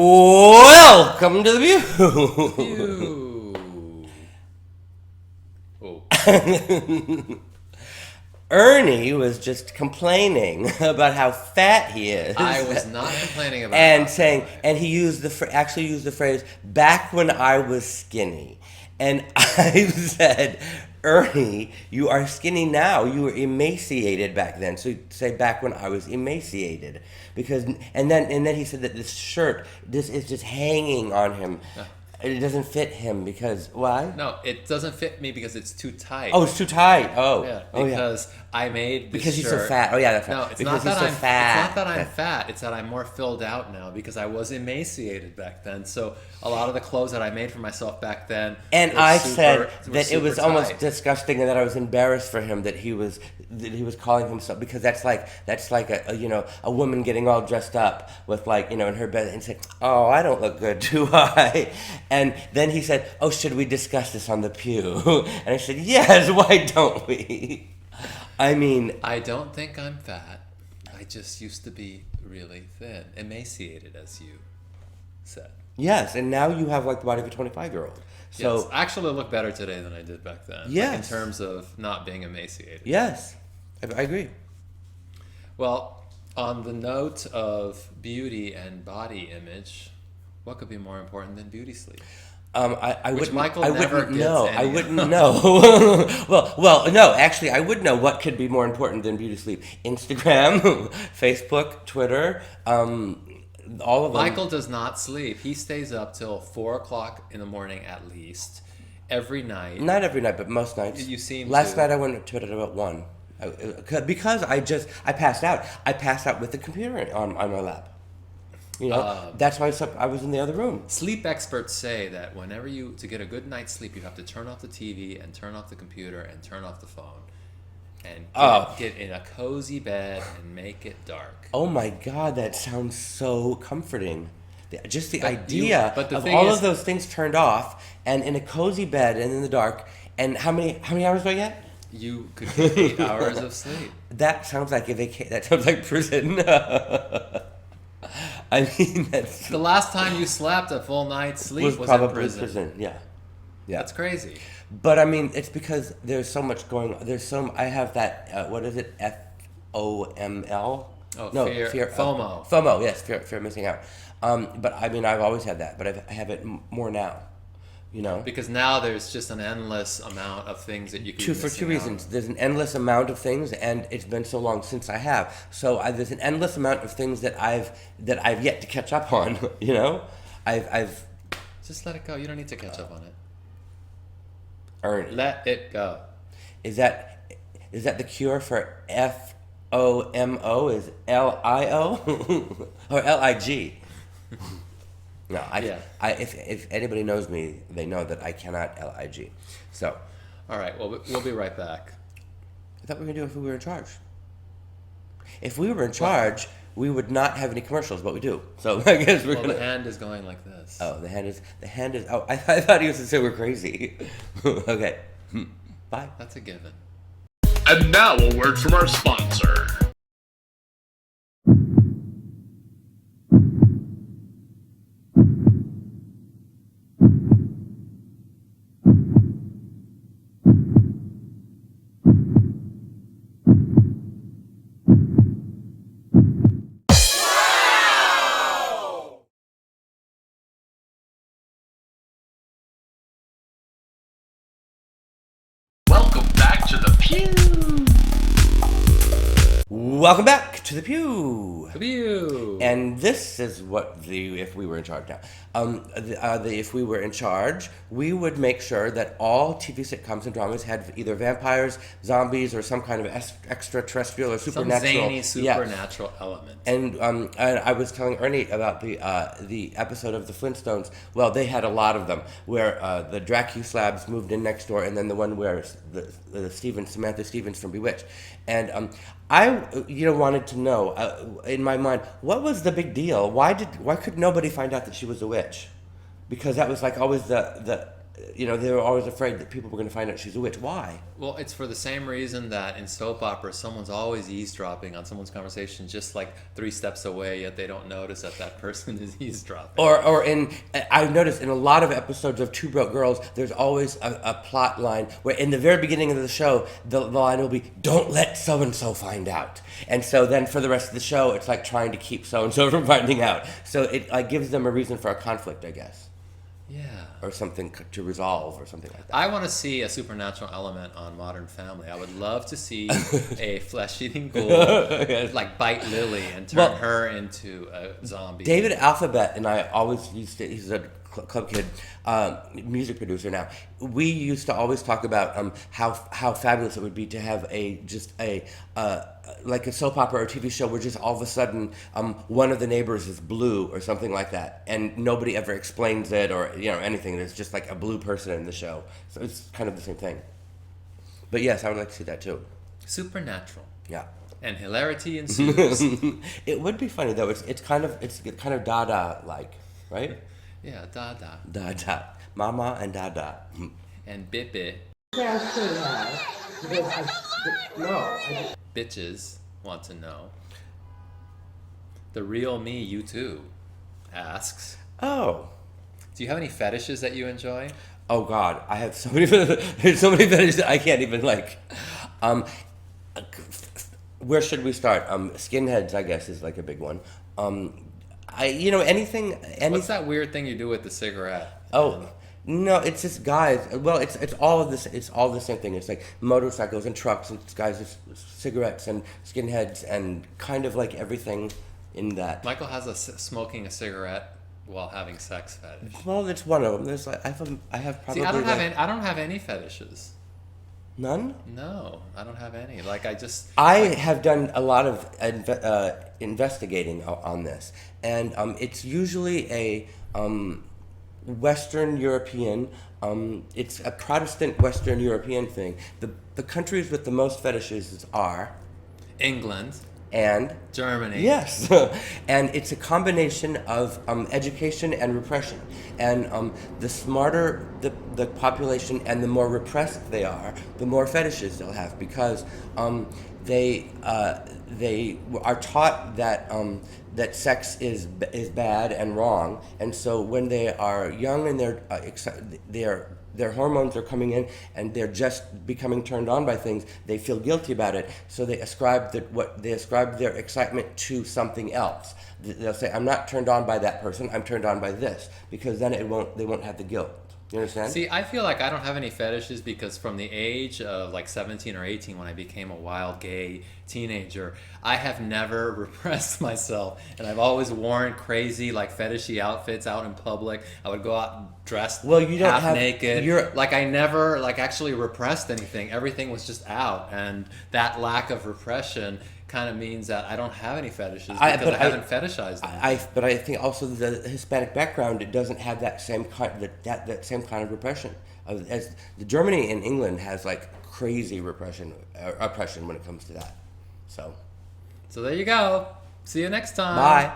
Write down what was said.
Welcome to the View. Oh. Ernie was just complaining about how fat he is. I was not complaining about and saying, and he used actually used the phrase "back when I was skinny," and I said, Ernie, you are skinny now. You were emaciated back then. So say back when I was emaciated, because and then he said that this shirt, this is just hanging on him. It doesn't fit him because why? No, it doesn't fit me because it's too tight. Oh, it's too tight. Oh, yeah, because I made this because he's shirt. so fat. Oh yeah, that's right. No, it's because not that he's so fat. It's not that I'm fat. It's that I'm more filled out now because I was emaciated back then. So a lot of the clothes that I made for myself back then. And I said that it was tight. almost disgusting, and that I was embarrassed for him that he was calling himself, because that's like a woman getting all dressed up with in her bed and saying, "Oh, I don't look good, do I?" And then he said, "Oh, should we discuss this on the pew?" And I said, "Yes, why don't we?" I mean, I don't think I'm fat. I just used to be really thin, emaciated, as you said. Yes, and now you have the body of a 25-year-old. So yes, I actually look better today than I did back then. Yes. In terms of not being emaciated. Yes, I agree. Well, on the note of beauty and body image, what could be more important than beauty sleep? I Which wouldn't. Michael I never wouldn't gets know. any I of. wouldn't know. well, no. Actually, I would know what could be more important than beauty sleep. Instagram, Facebook, Twitter, all of them. Michael does not sleep. He stays up till 4 o'clock in the morning at least, every night. Not every night, but most nights. You seem Last to. night I went to bed at about 1. Because I passed out. I passed out with the computer on my lap. That's why I was in the other room. Sleep experts say that to get a good night's sleep, you have to turn off the TV and turn off the computer and turn off the phone. And get in a cozy bed and make it dark. Oh my God, that sounds so comforting. Just the idea of all of those things turned off and in a cozy bed and in the dark. And how many hours do I get? You could get 8 hours of sleep. That sounds like that sounds like prison. I mean, that's the last time you slept a full night's sleep was probably in prison. Yeah. That's crazy. But I mean, it's because there's so much going on. I have that. What is it? FOML. Oh, no, fear. FOMO. FOMO. Yes, fear of missing out. But I mean, I've always had that, but I have it more now. Because now there's just an endless amount of things that you can do. For two reasons. There's an endless amount of things, and it's been so long since I have. So there's an endless amount of things that I've yet to catch up on. I've just let it go. You don't need to catch up on it. Earned. Let it go. Is that the cure for FOMO? Is LIO or LIG? No, if anybody knows me, they know that I cannot LIG. So, all right. Well, we'll be right back. I thought we were gonna do it if we were in charge. If we were in charge, we would not have any commercials, but we do. So I guess we're gonna. The hand is going like this. Oh, the hand is. Oh, I thought he was to say we're crazy. Okay, bye. That's a given. And now a word from our sponsor. Welcome back to the Pew. Welcome back to the Pew. The Pew. And this is what if we were in charge now. If we were in charge, we would make sure that all TV sitcoms and dramas had either vampires, zombies, or some kind of extraterrestrial or supernatural. Some zany supernatural element. And I was telling Ernie about the episode of the Flintstones. Well, they had a lot of them, where the Dracu-Slabs moved in next door, and then the one where Samantha Stevens from Bewitched. And I wanted to know in my mind, what was the big deal? Why could nobody find out that she was a witch? Because that was always the they were always afraid that people were going to find out she's a witch. Why? Well, it's for the same reason that in soap operas, someone's always eavesdropping on someone's conversation just like 3 steps away, yet they don't notice that person is eavesdropping. Or I've noticed in a lot of episodes of Two Broke Girls, there's always a plot line where in the very beginning of the show, the line will be, don't let so-and-so find out. And so then for the rest of the show, it's like trying to keep so-and-so from finding out. So it gives them a reason for a conflict, I guess. Yeah. Or something to resolve or something like that. I want to see a supernatural element on Modern Family. I would love to see a flesh-eating ghoul like bite Lily and turn her into a zombie. David Alphabet and I always used to, he's a club kid, music producer now. We used to always talk about how fabulous it would be to have like a soap opera or TV show where just all of a sudden one of the neighbors is blue or something like that, and nobody ever explains it or anything. There's just like a blue person in the show, so it's kind of the same thing. But yes, I would like to see that too. Supernatural. Yeah. And hilarity ensues. It would be funny though. It's kind of Dada like, right? Yeah, Dada. Dada. Mama and Dada. And Bibi. Yeah, I should have. Because Bitches want to know. The real me, you too, asks. Oh. Do you have any fetishes that you enjoy? Oh God, I have so many. There's so many fetishes that I can't even like. Where should we start? Skinheads, I guess, is like a big one. Anything. What's that weird thing you do with the cigarette? Oh. No, it's just guys. Well, it's all of this. It's all the same thing. It's like motorcycles and trucks and guys with cigarettes and skinheads and kind of like everything in that. Michael has smoking a cigarette while having sex fetish. Well, it's one of them. There's like I have probably. See, I don't have any fetishes. None? No, I don't have any. I have done a lot of investigating on this, and it's usually a Western European. It's a Protestant Western European thing. The countries with the most fetishes are England and Germany. Yes, and it's a combination of education and repression. And the smarter the population and the more repressed they are, the more fetishes they'll have, because they are taught that sex is bad and wrong, and so when they are young and their hormones are coming in and they're just becoming turned on by things, they feel guilty about it, so they ascribe their excitement to something else. They'll say, I'm not turned on by that person, I'm turned on by this, because then they won't have the guilt. You understand? See, I feel like I don't have any fetishes because from the age of like 17 or 18 when I became a wild gay teenager, I have never repressed myself, and I've always worn crazy like fetishy outfits out in public. I would go out dressed half naked. I never actually repressed anything. Everything was just out, and that lack of repression kind of means that I don't have any fetishes because I haven't fetishized them. But I think also the Hispanic background, it doesn't have that same kind of repression. As the Germany and England has like crazy oppression when it comes to that. So there you go. See you next time. Bye.